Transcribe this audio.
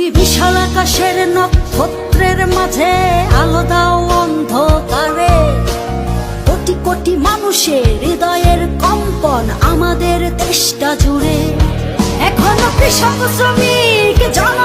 বিশাল আকাশের নক্ষত্রের মাঝে আলো দাও অন্ধকারে। কোটি কোটি মানুষের হৃদয়ের কম্পন আমাদের দেশটা জুড়ে। এখনো কৃষক শ্রমিক জন